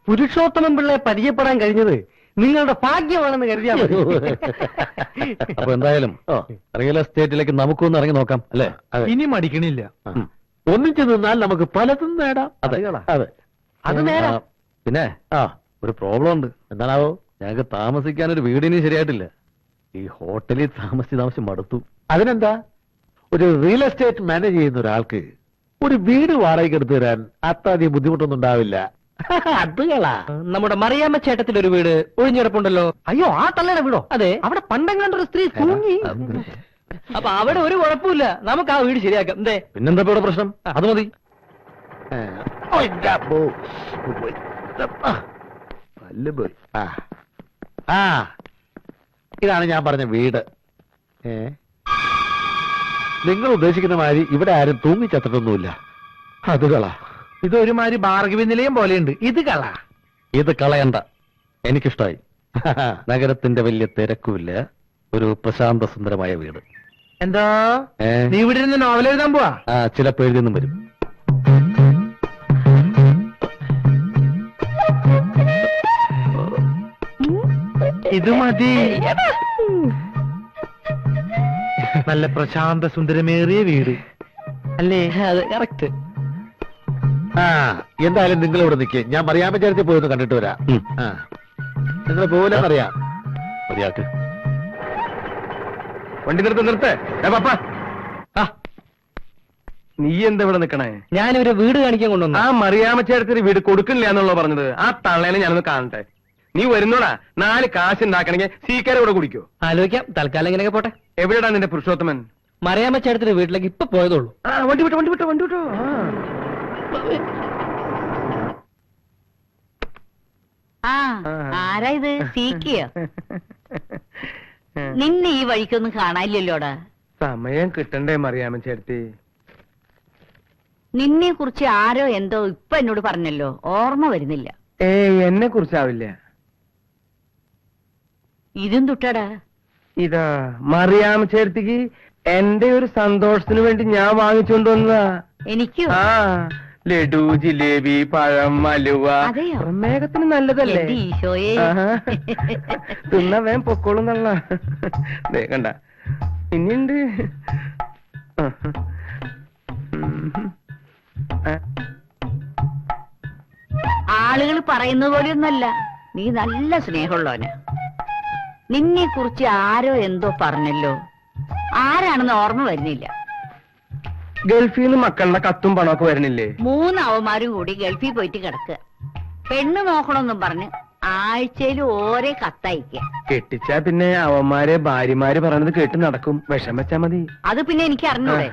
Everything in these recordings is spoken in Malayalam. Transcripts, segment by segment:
പുരുഷോത്തമൻ പിള്ളയെ പരിചയപ്പെടാൻ കഴിഞ്ഞത് നിങ്ങളുടെ ഭാഗ്യമാണെന്ന് കരുതിയാൽ മതി. അപ്പൊ എന്തായാലും റിയൽ എസ്റ്റേറ്റിലേക്ക് നമുക്കൊന്ന് ഇറങ്ങി നോക്കാം അല്ലേ? ഇനി മടിക്കണില്ല. ഒന്നിച്ചു നിന്നാൽ നമുക്ക് പലതും നേടാം. അതെ അതെ, അത് നേരാ. പിന്നെ ഒരു പ്രോബ്ലം ഉണ്ട്. എന്താണാവോ? ഞങ്ങൾക്ക് താമസിക്കാൻ ഒരു വീടിന് ശരിയായിട്ടില്ല. ഈ ഹോട്ടലിൽ താമസിച്ച് മടുത്തു. അതിനെന്താ, ഒരു റിയൽ എസ്റ്റേറ്റ് മാനേജ് ചെയ്യുന്ന ഒരാൾക്ക് ഒരു വീട് വാടകയ്ക്ക് എടുത്തു തരാൻ അത്രയധികം ബുദ്ധിമുട്ടൊന്നും ഉണ്ടാവില്ല. അതുകളാ. നമ്മുടെ മറിയാമ്മ ചേട്ടത്തിൽ ഒരു വീട് ഒഴിഞ്ഞിടപ്പുണ്ടല്ലോ. അയ്യോ, ആ തള്ളയുടെ വീടോ? അതെ, അവിടെ പണ്ടെങ്ങാണ്ടൊരു സ്ത്രീ തൂങ്ങി. അപ്പൊ അവിടെ ഒരു കുഴപ്പമില്ല, നമുക്ക് ആ വീട് ശരിയാക്കാം. എന്തേ? പിന്നെന്താ ഇവിടെ പ്രശ്നം? അത് മതി. ഇതാണ് ഞാൻ പറഞ്ഞ വീട്. നിങ്ങൾ ഉദ്ദേശിക്കുന്ന മാതിരി ഇവിടെ ആരും തൂങ്ങിച്ചത്തിട്ടൊന്നുമില്ല. അതുകളാ. ഇതൊരുമാതിരി ഭാർഗവി നിലയം പോലെയുണ്ട്. ഇത് കള. ഇത് കളയണ്ട, എനിക്കിഷ്ടായി. നഗരത്തിന്റെ വലിയ തിരക്കുമില്ല, ഒരു പ്രശാന്ത സുന്ദരമായ വീട്. എന്താ നീ ഇവിടെ ഇരുന്ന് നോവൽ എഴുതാൻ പോവാ? ചിലപ്പോൾ എഴുതിയൊന്നും വരും. ഇത് മതി. നല്ല പ്രശാന്ത സുന്ദരമേറിയ വീട് അല്ലേ? അതെ, കറക്റ്റ്. എന്തായാലും നിങ്ങൾ ഇവിടെ നിൽക്കേ, ഞാൻ മറിയാമ്മ ചേർത്തി പോയി ഒന്ന് കണ്ടിട്ട് വരാം. നിങ്ങൾ പോലെന്നറിയാം. മതിയാക്ക്. വണ്ടി നിർത്തേ. നീ എന്താ ഇവിടെ നിക്കണേ? ഞാനിവരെ വീട് കാണിക്കാൻ കൊണ്ടുവന്നു. ആ മറിയാമ്മ ചേട്ടത്തിന് വീട് കൊടുക്കണില്ല എന്നുള്ള പറഞ്ഞത്. ആ തള്ളേനെ ഞാനൊന്ന് കാണട്ടെ. നീ വരുന്നോടാ. 4 കാശ് ഉണ്ടാക്കണമെങ്കിൽ സീക്കാരെ കൂടെ കുടിക്കോ? ആലോചിക്കാം. തൽക്കാലം ഇങ്ങനെയൊക്കെ പോട്ടെ. എവിടെയാടാ നിന്റെ പുരുഷോത്തമൻ? മറിയാമ്മ ചേട്ടത്തിന്റെ വീട്ടിലേക്ക് ഇപ്പൊ പോയതുള്ളൂ. വണ്ടി വിട്ടോ. ആരാ ഇത്? സീക്കിയോ? നിന്നെ ഈ വഴിക്കൊന്നും കാണാനില്ലല്ലോടാ. സമയം കിട്ടണ്ടേ മറിയാമ്മ ചേട്ടത്തി? നിന്നെ കുറിച്ച് ആരോ എന്തോ ഇപ്പൊ എന്നോട് പറഞ്ഞല്ലോ, ഓർമ്മ വരുന്നില്ല. എന്നെ കുറിച്ചാവില്ല. ഇതും തുട്ടടാ. ഇതാ മറിയാമ്മ ചേട്ടത്തിക്ക് എന്റെ ഒരു സന്തോഷത്തിന് വേണ്ടി ഞാൻ വാങ്ങിച്ചുകൊണ്ട് വന്നതാ. എനിക്കോ? ലഡു, ജിലേബി, പഴം, അലുവ. പ്രമേഹത്തിന് നല്ലതല്ലേ? ഈശോയെ, തിന്നാ വേം പൊക്കോളും തള്ള. കണ്ട ഇനിയുണ്ട്. ആളുകൾ പറയുന്നത് പോലെയൊന്നല്ല, നീ നല്ല സ്നേഹമുള്ളവന്. നിന്നെ കുറിച്ച് ആരോ എന്തോ പറഞ്ഞല്ലോ, ആരാണെന്ന് ഓർമ്മ വരുന്നില്ല. ഗൾഫിൽ നിന്ന് മക്കളുടെ കത്തും പണമൊക്കെ വരുന്നില്ലേ? 3 അവന്മാരും കൂടി ഗൾഫിൽ പോയിട്ട് കിടക്കുക. പെണ്ണ് നോക്കണമെന്നും പറഞ്ഞ് ആഴ്ചയിൽ ഓരോ കത്തയക്ക. കെട്ടിച്ചാ പിന്നെ അവന്മാരെ ഭാര്യമാര് പറയുന്നത് കേട്ട് നടക്കും. വിഷം വെച്ചാ മതി. അത് പിന്നെ എനിക്ക് അറിഞ്ഞൂടെ?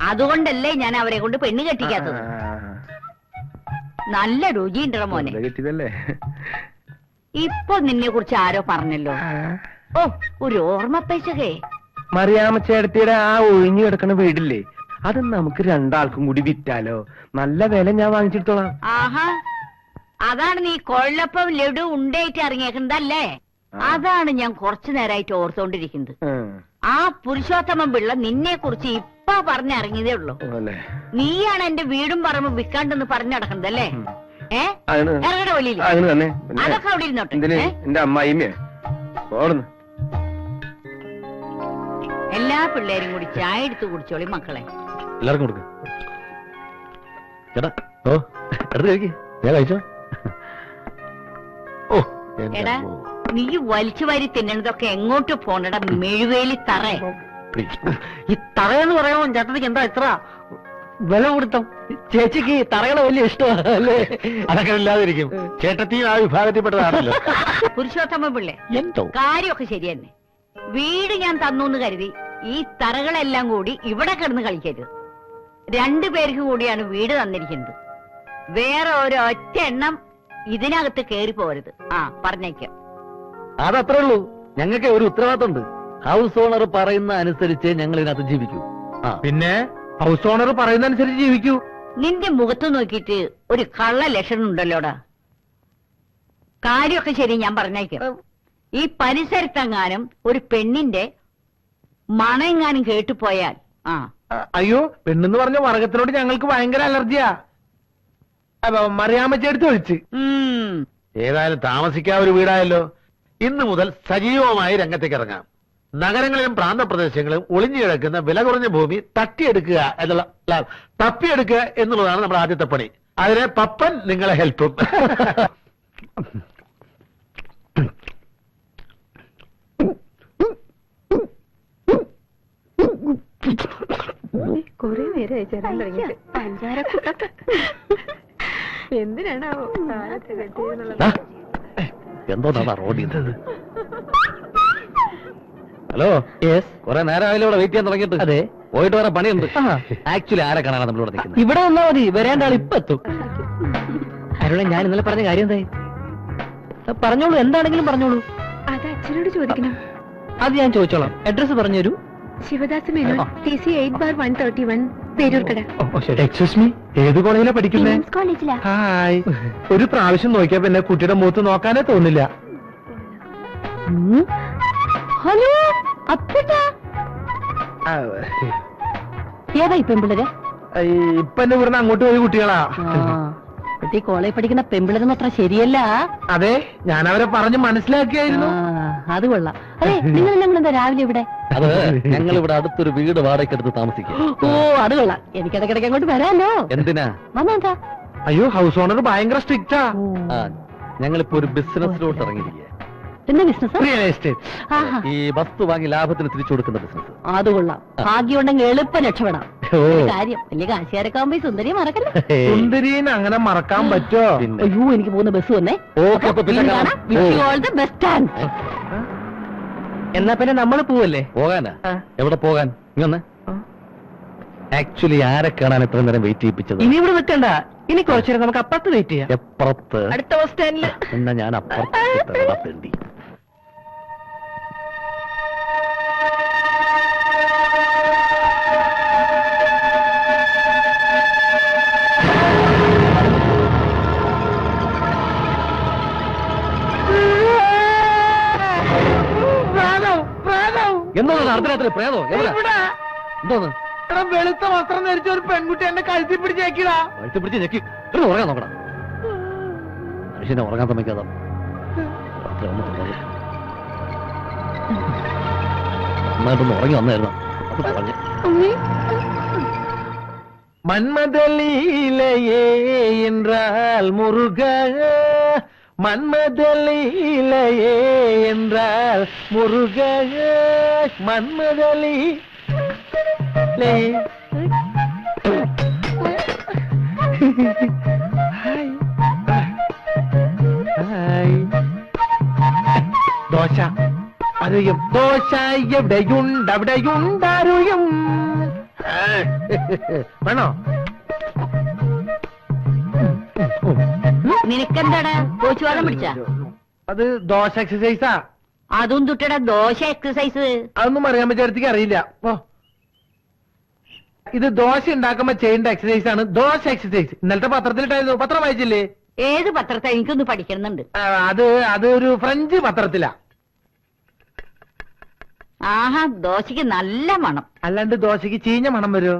അതുകൊണ്ടല്ലേ ഞാൻ അവരെ കൊണ്ട് പെണ്ണ് കെട്ടിക്കാത്തത്. നല്ല രുചിയുണ്ടോ മോനെ? കെട്ടിയതല്ലേ? ഇപ്പൊ നിന്നെ കുറിച്ച് ആരോ പറഞ്ഞല്ലോ. ഓ, ഒരു ഓർമ്മപ്പേശകേ. മറിയാമ്മ ചേട്ടത്തിയുടെ ആ ഒഴിഞ്ഞു കിടക്കണ വീടില്ലേ, അത് നമുക്ക് 2 ആൾക്കും കൂടി വിറ്റാലോ? നല്ല വില ഞാൻ വാങ്ങിച്ചിട്ടോളാം. ആഹാ, അതാണ് നീ കൊള്ളപ്പം ലഡു ഉണ്ടേറ്റ് ഇറങ്ങിയേക്കുന്നതല്ലേ? അതാണ് ഞാൻ കുറച്ചു നേരമായിട്ട് ഓർത്തോണ്ടിരിക്കുന്നത്. ആ പുരുഷോത്തമൻ പിള്ള നിന്നെ കുറിച്ച് ഇപ്പൊ പറഞ്ഞിറങ്ങിയതേ ഉള്ളൂ. നീയാണ് എന്റെ വീടും പറമ്പും വിൽക്കാണ്ടെന്ന് പറഞ്ഞു നടക്കുന്നതല്ലേ? ഇറങ്ങട വലിയ അതൊക്കെ അവിടെ ഇരുന്നോട്ടെ. എന്റെ അമ്മായിമ്മ എല്ലാ പിള്ളേരും കൂടി ചായ എടുത്ത് കുടിച്ചോളി മക്കളെ. എല്ലാവർക്കും കൊടുക്ക. ചേട്ടാ, എടുത്ത് കഴിക്ക്. ഞാൻ കഴിച്ചോ? എടാ, നീ വലിച്ചു വാരി തിന്നണതൊക്കെ എങ്ങോട്ട് പോണടാ മെഴുവേലി തറ. ഈ തറയെന്ന് പറയുമ്പോ ചേട്ടത്തിക്ക് എന്താ ഇത്ര വില കൊടുത്തം? ചേച്ചിക്ക് തറകളെ വലിയ ഇഷ്ടമല്ലേ? അതൊക്കെ ഇല്ലാതിരിക്കും. ചേട്ടത്തിയും ആ വിഭാഗത്തിൽപ്പെട്ടതാണല്ലോ. പുരുഷോത്തമ പിള്ളേ, എന്തോ കാര്യമൊക്കെ ശരി തന്നെ. വീട് ഞാൻ തന്നു എന്ന് കരുതി ഈ തറകളെല്ലാം കൂടി ഇവിടെ കിടന്ന് കളിക്കരുത്. 2 പേർക്ക് കൂടിയാണ് വീട് തന്നിരിക്കുന്നത്. വേറെ ഒരൊറ്റ എണ്ണം ഇതിനകത്ത് കേറി പോരുത്. പറഞ്ഞേക്കാം. അതത്രേ ഉള്ളൂ. ഞങ്ങൾക്ക് ഒരു ഉത്തരവാദിത്തമുണ്ട്. ഹൗസ് ഓണർ പറയുന്ന അനുസരിച്ച് ഞങ്ങൾ ഇതിനകത്ത് ജീവിക്കൂ. പിന്നെ ഹൗസ് ഓണർ പറയുന്ന അനുസരിച്ച് ജീവിക്കൂ. നിന്റെ മുഖത്ത് നോക്കിയിട്ട് ഒരു കള്ള ലക്ഷണം ഉണ്ടല്ലോടാ. കാര്യമൊക്കെ ശരി, ഞാൻ പറഞ്ഞേക്കാം. ഈ പരിസരത്തെങ്ങാനും ഒരു പെണ്ണിന്റെ മണമെങ്ങാനും കേട്ടുപോയാൽ അയ്യോ, പെണ്ണെന്ന് പറഞ്ഞ വർഗത്തിനോട് ഞങ്ങൾക്ക് ഭയങ്കര അലർജിയാ. മറിയാമ്മ ചേർത്ത് ഒഴിച്ച് ഏതായാലും താമസിക്കാൻ ഒരു വീടായല്ലോ. ഇന്ന് മുതൽ സജീവമായി രംഗത്തേക്ക് ഇറങ്ങാം. നഗരങ്ങളിലും പ്രാന്തപ്രദേശങ്ങളിലും ഒളിഞ്ഞു കിടക്കുന്ന വില കുറഞ്ഞ ഭൂമി തട്ടിയെടുക്കുക തപ്പിയെടുക്കുക എന്നുള്ളതാണ് നമ്മുടെ ആദ്യത്തെ പണി. അതിനെ പപ്പൻ നിങ്ങളെ ഹെൽപ്പും. കൊറേ നേരമായി ചേരാൻ തുടങ്ങിയിട്ട് പഞ്ചാരക്കൂട്ടൊക്കെ എന്തിനാണാവോ കാലത്ത് കെട്ടിയെന്നുള്ളത്. എന്തോ റോഡിൽ ഹലോ യെസ് കുറെ നേരമായാലും ഇവിടെ വെയിറ്റ് ചെയ്യാൻ തുടങ്ങിയിട്ട്. അതെ പോയിട്ട് വേറെ പണിയുണ്ട്. ആക്ച്വലി ആരെ കാണാനാണ് നമ്മളിവിടെ നിൽക്കുന്നത്? ഇവിടെ വന്നാ മതി, വരേണ്ട ആൾ ഇപ്പൊ എത്തും. അരുണെ, ഞാൻ ഇന്നലെ പറഞ്ഞ കാര്യം എന്തായി? പറഞ്ഞോളൂ, എന്താണെങ്കിലും പറഞ്ഞോളൂ. അത് അച്ഛനോട് ചോദിക്കണം. അത് ഞാൻ ചോദിച്ചോളാം. അഡ്രസ് പറഞ്ഞുതരൂ. Shivadas Menon, TC 8/131, Peroorkada. Excuse me, ഏത് കോളേജിലാ പഠിക്കുന്നേ? കോളേജിലാ. ഹായ്. ഒരു പ്രാവശ്യം നോക്കിയാ പിന്നെ കുട്ടിയുടെ മുഖത്ത് നോക്കാനേ തോന്നില്ല. ഹലോ അപ്പട്ടാ, ഏതാ ഈ പെമ്പിളര്? ഇപ്പൊ എന്നെ ഇവിടുന്ന് അങ്ങോട്ട് പോയി കുട്ടികളാ. ഈ കോളേജ് പഠിക്കുന്ന പെമ്പിളരൊന്നും അത്ര ശരിയല്ല. അതെ, ഞാൻ അവരെ പറഞ്ഞ് മനസ്സിലാക്കിയായിരുന്നു. അത് കൊള്ളാം. അതെ, നിങ്ങൾ എന്താ രാവിലെ ഇവിടെ? അത് ഞങ്ങൾ ഇവിടെ അടുത്തൊരു വീട് വാടകയ്ക്കെടുത്ത് താമസിക്കും. ഓ, അത് കൊള്ളാം. എനിക്ക് ഇടയ്ക്കിടയ്ക്ക് അങ്ങോട്ട് വരാമല്ലോ. എന്തിനാ? വന്നെന്താ? അയ്യോ, ഹൗസ് ഓണർ ഭയങ്കര സ്ട്രിക്റ്റാ. ഞങ്ങളിപ്പോ ഒരു ബിസിനസ്സിലോട്ട് ഇറങ്ങിയിരിക്കുക. എന്താ ബിസിനസ്? Real estate. ഈ വസ്തു വാങ്ങി ലാഭത്തിന് തിരിച്ചു കൊടുക്കുന്ന ബിസിനസ്. അത് കൊള്ളാം. ഭാഗ്യം ഉണ്ടെങ്കിൽ എളുപ്പം രക്ഷപ്പെടാം. കാര്യം വലിയ കാശുകാരൊക്കെ ആകുമ്പോ സുന്ദരി മറക്കല്ലേ. സുന്ദരീനെ അങ്ങനെ മറക്കാൻ പറ്റോ? അയ്യോ, എനിക്ക് പോകുന്ന ബസ് വന്നേ. ഓക്കെ, അപ്പൊ പിന്നെ കാണാം. എന്നാ പിന്നെ നമ്മൾ പോവല്ലേ? പോകാനാ? എവിടെ പോകാൻ? ഇങ്ങനെ ആക്ച്വലി ആരെ കാണാൻ എത്ര നേരം വെയിറ്റ് ചെയ്യിപ്പിച്ചത്? ഇനി ഇവിടെ നിൽക്കണ്ട, ഇനി കുറച്ചേരം നമുക്ക് അപ്പുറത്ത് വെയിറ്റ് ചെയ്യാം. എപ്പുറത്ത്? അടുത്ത ബസ് സ്റ്റാൻഡില്. എന്നാ ഞാൻ അപ്പുറത്ത്. എന്തോന്ന് അർദ്ധരാത്രി പ്രേതോ? എന്തോന്ന്? വെളുത്ത വസ്ത്രം ധരിച്ച ഒരു പെൺകുട്ടി എന്നെ കഴുത്തി പിടിച്ചേക്കിടാ. കഴുത്തി പിടിച്ച് ഞെക്കി ഉറങ്ങാൻ നോക്കണം. മനുഷ്യനെ ഉറങ്ങാൻ സമ്മതിക്കാതെ നന്നായിട്ടൊന്ന് ഉറങ്ങി വന്നായിരുന്നു. അത് പറഞ്ഞു. மன்மதலீலையே என்றால் முருக, மன்மதலீலையே என்றால் முருக, மன்மதலீ ദോശ അറിയും, ദോശ എവിടെയുണ്ടവിടെയുണ്ടറിയും. വേണോ? നിനക്കെന്താടാ കോച്ചുവാദം പിടിച്ച? അത് ദോശ എക്സസൈസാ. അതും തുട്ടടാ ദോശ എക്സസൈസ്. അതൊന്നും അറിയാൻ പറ്റിയ അറിയില്ല. ഓ, ഇത് ദോശ ഉണ്ടാക്കുമ്പോ ചെയ്യേണ്ട എക്സസൈസ് ആണ് ദോശ എക്സസൈസ്. ഇന്നലത്തെ പത്രത്തിലിട്ടായിരുന്നു. പത്രം വായിച്ചില്ലേ? ഏത് പത്രത്തെ? എനിക്കൊന്ന് പഠിക്കണമെന്നുണ്ട്. അത് ഒരു ഫ്രഞ്ച് പത്രത്തിലാ. ആഹാ, ദോശക്ക് നല്ല മണം. അല്ലാണ്ട് ദോശക്ക് ചീഞ്ഞ മണം വരുമോ?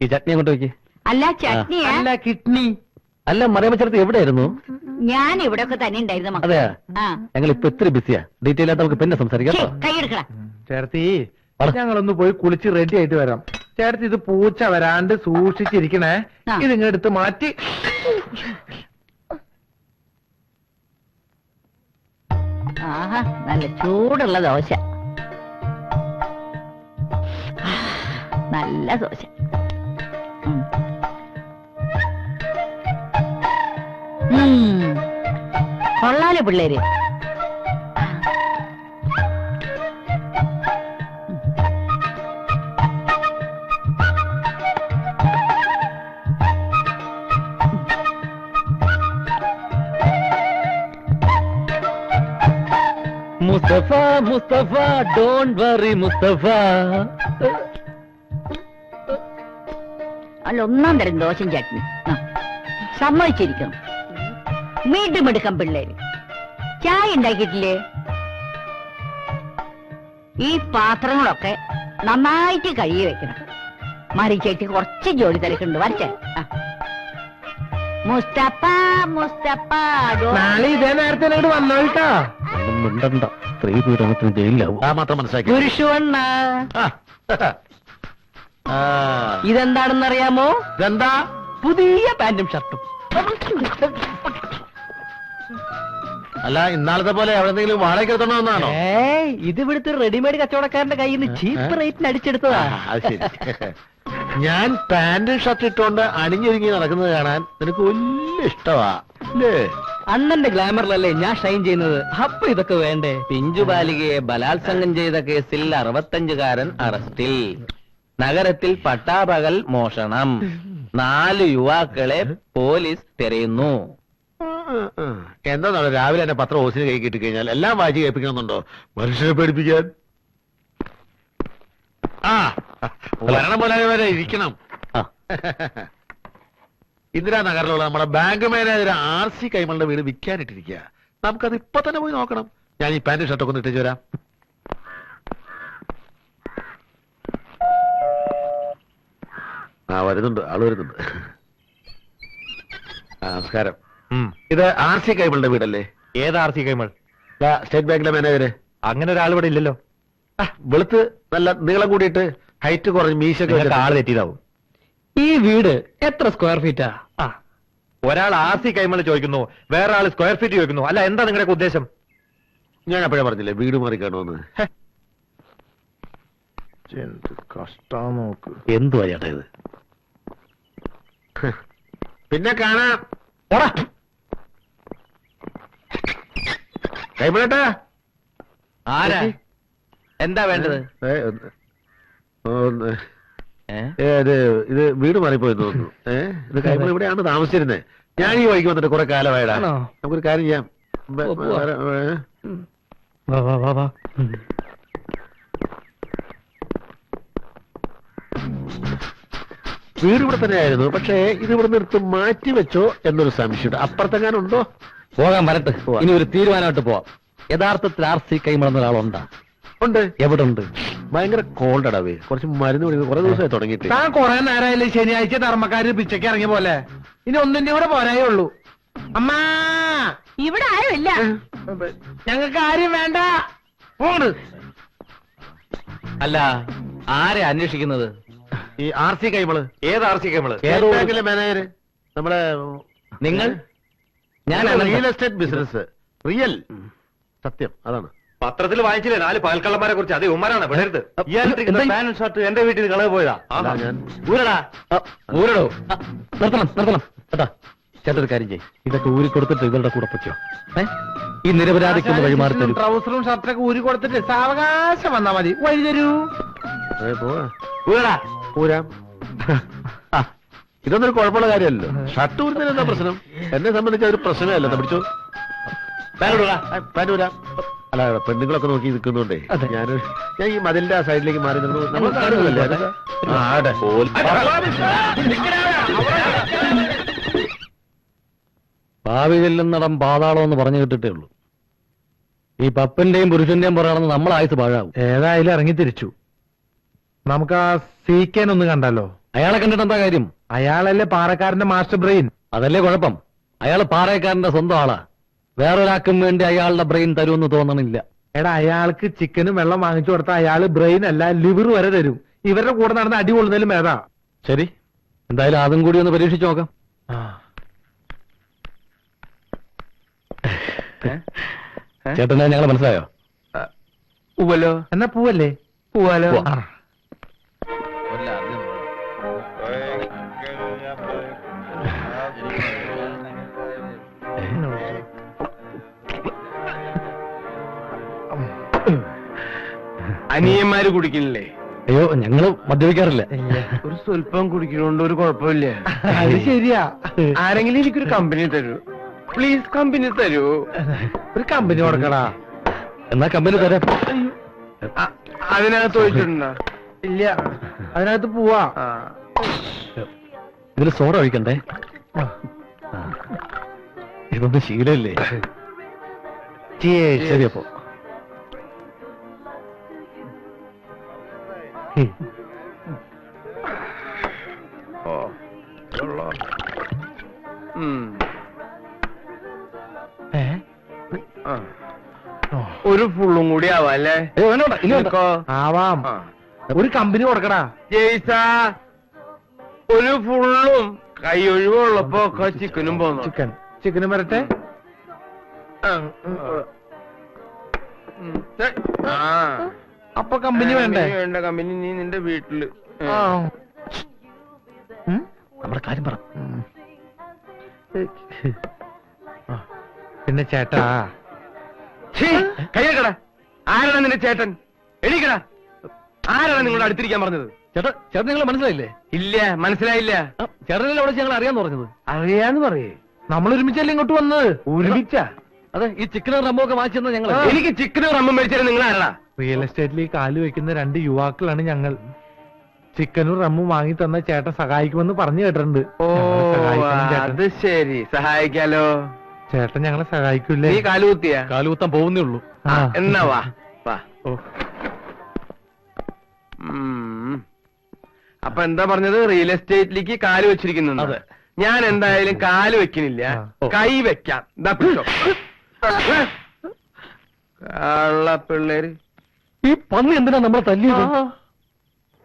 ഈ ചട്നി അങ്ങോട്ട് വയ്ക്ക്. അല്ല ചട്നിയാ? അല്ല, കിഡ്നി. അല്ല, മറിയാമ്മ ചേർത്ത് എവിടെയായിരുന്നു? ഞാൻ ഇവിടെ ഒക്കെ തന്നെ ഉണ്ടായിരുന്നു മക്കളെ. അതെയാ? ഞങ്ങൾ ഇപ്പൊ ഇത്തിരി ബിസിയാ. ഡീറ്റെയിൽ ആയിട്ട് നമുക്ക് പിന്നെ സംസാരിക്കാം. കൈയെടുക്കടാ. ചേർത്തി, ഞങ്ങളൊന്ന് പോയി കുളിച്ച് റെഡി ആയിട്ട് വരാം. ചേർത്തി, ഇത് പൂച്ച വരാണ്ട് സൂക്ഷിച്ചിരിക്കണേ. ഇതിങ്ങനെ എടുത്ത് മാറ്റി. ആഹാ, നല്ല ചൂടുള്ള ദോശ. നല്ല ദോശ. കൊള്ളാലോ പിള്ളേര്. Mustafa Mustafa don't worry Mustafa. അല്ല, ഒന്നാം തരം ദോശയും ചട്നി. സമ്മതിച്ചിരിക്കണം. വീണ്ടും എടുക്കാം പിള്ളേര്. ചായ ഉണ്ടാക്കിയിട്ടില്ലേ? ഈ പാത്രങ്ങളൊക്കെ നന്നായിട്ട് കഴുകി വെക്കണം. മറിച്ചേട്ടി കുറച്ച് ജോലി തിരക്കുണ്ട്. വരച്ചേ. മുസ്തഫ മുസ്തഫ നാളെ ഇതേ നേരത്തെ അങ്ങോട്ട് വന്നോട്ടോ. മിണ്ടണ്ട, സ്ത്രീ പീഡനത്തിന് ജയിലിലാവും. ആ മാത്രം മനസ്സിലാക്കി. പുരുഷവണ്ണ, ആ. ഇതെന്താണെന്നറിയാമോ? ഇതെന്താ? പുതിയ പാന്റും ഷർട്ടും. അല്ല, ഇന്നാളത്തെ പോലെ എവിടെന്തെങ്കിലും വാടകയ്ക്ക് എടുത്തോണമെന്നാണോ? ഇത് ഇവിടുത്തെ റെഡിമെയ്ഡ് കച്ചവടക്കാരന്റെ കയ്യിൽ നിന്ന് ചീപ്പ് റേറ്റിന് അടിച്ചെടുത്തതാ. അത് ശരി. ഞാൻ പാന്റും ഷർട്ട് ഇട്ടുകൊണ്ട് അണിഞ്ഞൊരുങ്ങി നടക്കുന്നത് കാണാൻ നിനക്ക് വലിയ ഇഷ്ടമാ അല്ലേ? അണ്ണന്റെ ഗ്ലാമറിലല്ലേ ഞാൻ ഷൈൻ ചെയ്യുന്നത്. അപ്പൊ ഇതൊക്കെ വേണ്ടേ? പിഞ്ചു ബാലികയെ ബലാത്സംഗം ചെയ്ത കേസിൽ 65കാരൻ അറസ്റ്റിൽ. നഗരത്തിൽ പട്ടാപകൽ മോഷണം. 4 യുവാക്കളെ പോലീസ് തിരയുന്നു. എന്താ രാവിലെ തന്നെ പത്രം ഓസിന് കൈ കിട്ടി കഴിഞ്ഞാൽ എല്ലാം വായിച്ച് കേൾപ്പിക്കണമെന്നുണ്ടോ? മനുഷ്യരെ പേടിപ്പിക്കാൻ. ആ, ഭരണം പോലെ വരെ ഇരിക്കണം. ഇന്ദിരാനഗറിലുള്ള നമ്മുടെ ബാങ്ക് മാനേജർ RC കൈമളുടെ വീട് വിൽക്കാനിട്ടിരിക്കുക. നമുക്കത് ഇപ്പൊ തന്നെ പോയി നോക്കണം. ഞാൻ ഈ പാന്റ് ഷർട്ടൊക്കെ ഒന്ന് ഇട്ടേച്ച് വരാം. വരുന്നുണ്ട്, ആള് വരുന്നുണ്ട്. നമസ്കാരം. ഇത് RC കൈമളുടെ വീടല്ലേ? ഏത് RC കൈമൾ? സ്റ്റേറ്റ് ബാങ്കിലെ മാനേജര്. അങ്ങനെ ഒരാൾ ഇവിടെ ഇല്ലല്ലോ. വെളുത്ത് നല്ല നീളം കൂടിയിട്ട് ഹൈറ്റ് കുറഞ്ഞ് മീശൊക്കെ ആള് തെറ്റിയതാവും. ഈ വീട് എത്ര സ്ക്വയർ ഫീറ്റാ? ഒരാൾ RC കൈമൾ ചോദിക്കുന്നു, വേറെ ആള് സ്ക്വയർ ഫീറ്റ് ചോദിക്കുന്നു. അല്ല, എന്താ നിങ്ങളുടെ ഉദ്ദേശം? ഞാൻ അപ്പോഴേ പറഞ്ഞില്ലേ വീട് മാറി കാണുമെന്ന്. കഷ്ടം നോക്ക്. എന്തുവാ ചേട്ടാ ഇത്? പിന്നെ കാണാം. കൈമളേട്ടാ, ആരാ? എന്താ വേണ്ടത്? ഇത് വീട് മാറിപ്പോയി തോന്നുന്നു. ഇത് കൈമൾ ഇവിടെയാണ് താമസിച്ചിരുന്നത്. ഞാൻ ഈ വഴിക്ക് വന്നിട്ട് കുറെ കാലമായിടാ. നമുക്കൊരു കാര്യം ചെയ്യാം. വീട് ഇവിടെ തന്നെയായിരുന്നു. പക്ഷേ ഇത് ഇവിടെ നിർത്ത് മാറ്റി വെച്ചോ എന്നൊരു സംശയമുണ്ട്. അപ്പുറത്തെങ്ങാനുണ്ടോ? പോകാൻ വരട്ടെ. ഇനി ഒരു തീരുമാനമായിട്ട് പോവാം. യഥാർത്ഥത്തിൽ RC കൈമളെന്ന ഒരാളുണ്ടാ? ഉണ്ട്. എവിടെ ഉണ്ട്? ഭയങ്കര കോൾഡ് അടവേ. കുറച്ച് മരുന്ന് കുടിക്കുന്നത് കുറെ ദിവസമായി തുടങ്ങിയിട്ട്. താൻ കുറെ നേരമായില്ലേ ശനിയാഴ്ച ധർമ്മക്കാര് പിച്ചയ്ക്ക് ഇറങ്ങിയ പോലെ. ഇനി ഒന്നിന്റെ കൂടെ പോരായേ ഉള്ളൂ. അമ്മാ, ഇവിടെ ആരുമില്ല. ഞങ്ങൾക്ക് ആരും വേണ്ട. പോണ്. അല്ല, ആരെ അന്വേഷിക്കുന്നത്? ഈ RC കൈമള്. ഏത് RC കൈമള്? ബാങ്കിലെ മാനേജര്. നമ്മുടെ നിങ്ങൾ? ഞാൻ റിയൽ എസ്റ്റേറ്റ് ബിസിനസ്. റിയൽ സത്യം അതാണ്. പത്രത്തിൽ വായിച്ചില്ലേ 4 പകൽക്കള്ളന്മാരെ കുറിച്ച്? അത് ഉമ്മാരാണ് വിടരുത്. പാന്റ് ഷർട്ട് എന്റെ വീട്ടിൽ കളവ് പോയതാ. ഞാൻ ഊരടാ, ഊരടോ. നിർത്തണം നിർത്തണം കേട്ടാ. ചേട്ടൊരു കാര്യം ചെയ്യും, ഇതൊക്കെ ഊരി കൊടുത്തിട്ട് ഇവരുടെ കൂടെ പറ്റോ? ഈ നിരപരാധിക്കുന്ന വഴിമാറി തരും. ട്രൗസറും ഷർട്ടൊക്കെ ഊരി കൊടുത്തിട്ട് സാവകാശം വന്നാ മതി. വഴി തരൂ. പോവാ. ഊരടാ. ഊരാം. ഇതൊന്നൊരു കുഴപ്പമുള്ള കാര്യമല്ലോ. ഷർട്ട് ഊരുന്നതിന് എന്താ പ്രശ്നം? എന്നെ സംബന്ധിച്ച് അതൊരു പ്രശ്നമേ അല്ല. പിടിച്ചോ. പാന്റ് ഊരാം. അല്ല, പെണ്ണുങ്ങളൊക്കെ നോക്കി നിൽക്കുന്നുണ്ടേ ഞാൻ ഈ മതിലിന്റെ ആ സൈഡിലേക്ക് മാറി നമ്മൾ കാണുന്നില്ലേ? ഭാവി ചെല്ലുന്നിടം പാതാളം എന്ന് പറഞ്ഞു കേട്ടിട്ടേ ഉള്ളൂ. ഈ പപ്പന്റെയും പുരുഷന്റെയും പുറകെ നമ്മൾ ആയുസ് പാഴാവും. ഏതായാലും ഇറങ്ങി തിരിച്ചു. നമുക്ക് ആ CK ഒന്ന് കണ്ടാലോ? അയാളെ കണ്ടിട്ട് എന്താ കാര്യം? അയാളല്ലേ പാറക്കാരന്റെ മാസ്റ്റർ ബ്രെയിൻ. അതല്ലേ കുഴപ്പം. അയാൾ പാറയക്കാരന്റെ സ്വന്തം ആളാ. വേറൊരാൾക്കും വേണ്ടി അയാളുടെ ബ്രെയിൻ തരുമെന്ന് തോന്നണില്ല. എടാ, അയാൾക്ക് ചിക്കനും വെള്ളം വാങ്ങിച്ചു കൊടുത്താൽ അയാള് ബ്രെയിൻ അല്ല ലിവർ വരെ തരും. ഇവരുടെ കൂടെ നടന്ന് അടി കൊള്ളുന്നതിലും ഏതാ. ശരി, എന്തായാലും അതും കൂടി ഒന്ന് പരീക്ഷിച്ചു നോക്കാം. ചേട്ടനെ ഞങ്ങളെ മനസ്സിലായോ? പൂവല്ലോ. എന്നാ പൂവല്ലേ? പൂവാലോ. അനിയന്മാര് കുടിക്കണില്ലേ? അയ്യോ, ഞങ്ങള് മദ്യപിക്കാറില്ല. ഒരു സ്വല്പം കുടിക്കണോണ്ട് ഒരു കുഴപ്പമില്ല. അത് ശരിയാ. ആരെങ്കിലും എനിക്കൊരു കമ്പനി തരൂ പ്ലീസ്. കമ്പനി തരൂ. ഒരു കമ്പനി കൊടുക്കടാ. എന്നാ കമ്പനി തരാം. അതിനകത്ത് ചോദിച്ചിട്ടുണ്ടോ? ഇല്ല, അതിനകത്ത് പോവാ. ഇതില് സോഡ ഒഴിക്കണ്ടേ? ഇതൊന്നും ശീലല്ലേ. ശരി, അപ്പോ ഒരു ഫുള്ളും കൂടി ആവാം അല്ലേ? നിനക്കോ? ആവാം. ഒരു കമ്പനി കൊടുക്കടാ. ജയ്സാ ഒരു ഫുള്ളും കൈ ഒഴിവുള്ളപ്പോ ഒക്കെ ചിക്കനും പോന്നു. ചിക്കനും വരട്ടെ. അപ്പൊ കമ്പനി വേണ്ടേ? വേണ്ട കമ്പനി നീ നിന്റെ വീട്ടില്. നമ്മുടെ കാര്യം പറ. പിന്നെ ചേട്ടാ കയ്യക്കട. ആരാണ് നിന്റെ ചേട്ടൻ? എണീക്കടാ. ആരാണ് നിങ്ങളോട് അടുത്തിരിക്കാൻ പറഞ്ഞത്? ചേട്ടൻ നിങ്ങളെ മനസ്സിലായില്ലേ? ഇല്ല, മനസ്സിലായില്ല. ചേട്ടനല്ലേ അവിടെ ഞങ്ങൾ അറിയാന്ന് പറഞ്ഞത്? അറിയാന്ന് പറയേ. നമ്മൾ ഒരുമിച്ചല്ലേ ഇങ്ങോട്ട് വന്നത്? ഒരുമിച്ചാ? അതെ, ഈ ചിക്കനും റമ്മോ ഒക്കെ വാങ്ങിച്ചെന്ന ഞങ്ങൾ. എനിക്ക് ചിക്കനും റമ്മും മേടിച്ചാലും നിങ്ങൾ ആരാ? റിയൽ എസ്റ്റേറ്റിൽ ഈ കാല് വെക്കുന്ന 2 യുവാക്കളാണ് ഞങ്ങൾ. ചിക്കനും റമ്മും വാങ്ങി തന്ന ചേട്ടൻ സഹായിക്കുമെന്ന് പറഞ്ഞു കേട്ടിട്ടുണ്ട്. ഓ, സഹായിക്കണം ചേട്ടൻ. അത് ശരി, സഹായിക്കാലോ. ചേട്ടൻ ഞങ്ങളെ സഹായിക്കൂലേ? നീ കാലുകുത്തിയാ? കാലുകുത്താൻ പോകുന്നേ ഉള്ളൂ. എന്നാ വാ വാ. ഓ, അപ്പൊ എന്താ പറഞ്ഞത്? റിയൽ എസ്റ്റേറ്റിലേക്ക് കാല് വെച്ചിരിക്കുന്നു. അതെ. ഞാൻ എന്തായാലും കാല് വെക്കുന്നില്ല, കൈ വെക്കാം. ഇതാ പിടിച്ചോ. കള്ള പിള്ളേര്. ഈ പന്നി എന്തിനാ നമ്മളെ തല്ലിയത്?